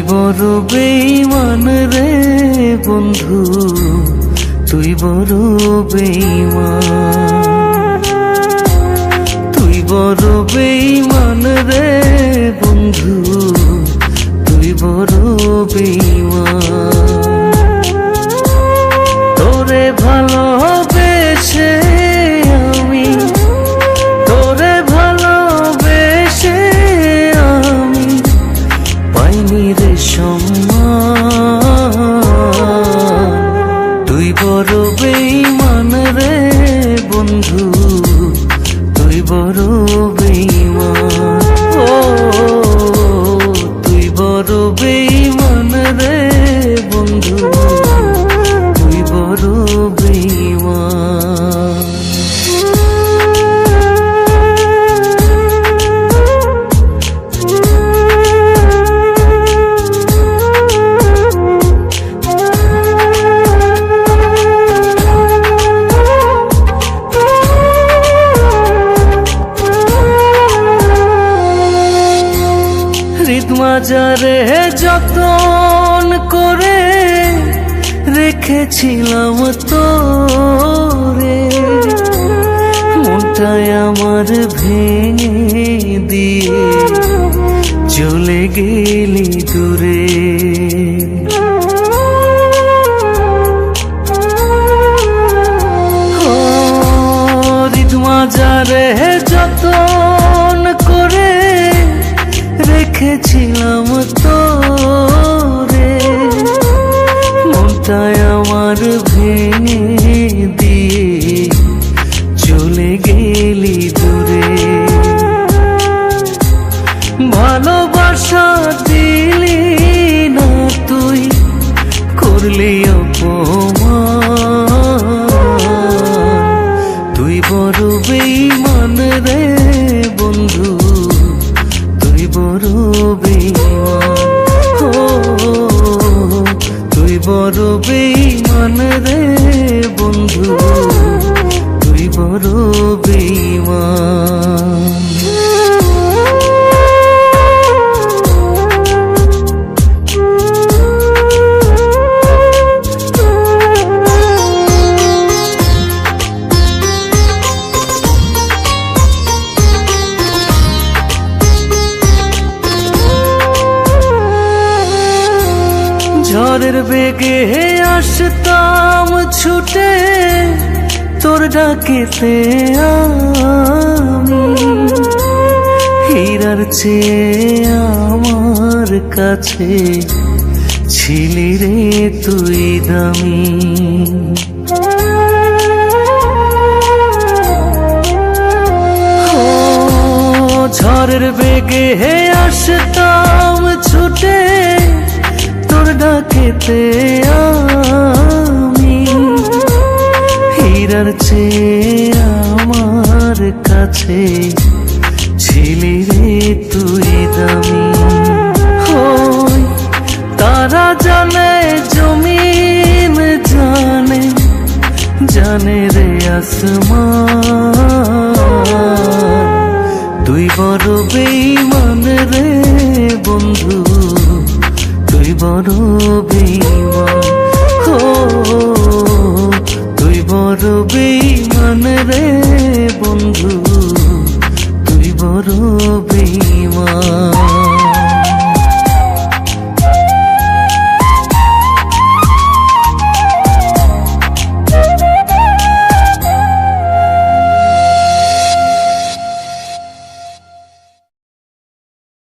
বড় বেঈমান রে বন্ধু, তুই বড় বেঈমান। তুই বড় বেঈমান রে বন্ধু, তুই বড় বেঈমান। তোরে ভালোবেসে আমি, তোরে ভালোবেসে আমি পাইনি রে সম্মান। তুই বড় বেঈমান রে বন্ধু, তুই বড় বেঈমান। ও তুই বড় বেঈমান রে বন্ধু, তুই বড় বেঈমান। মাজারে যতন করে রেখেছিলাম তোরে, মনটায় আমার ভেঙে দিয়ে চলে গেলি দূরে। মাজারে যতন করে রেখেছিলাম তোরে, মনটায় আমার ভেঙে দিয়ে চলে গেলি দূরে। ভালোবাসা দিলি না তুই, করলি অপমান। তুই বড় বেঈমান রে বন্ধু, তুই বড় বেঈমান। ও তুই বড় বেঈমান রে বন্ধু, তুই বড় বেঈমান। ঝড়ের বেগে আসতাম ছুটে তোর ডাকেতে আমি, হীরার চেয়ে আমার কাছে ছিলি রে তুই দামি। ঝড়ের বেগে আসতাম ছুটে তোর ডাকেতে আমি, হীরার চেয়ে আমার কাছে ছিলি রে তুই দামি। হই তারা জানে জমিন জানে, জানে রে আসমান। তুই বড় বেঈমান রে বন্ধু, তুই বড় বেঈমান। ও তুই বড় বেঈমান রে বন্ধু,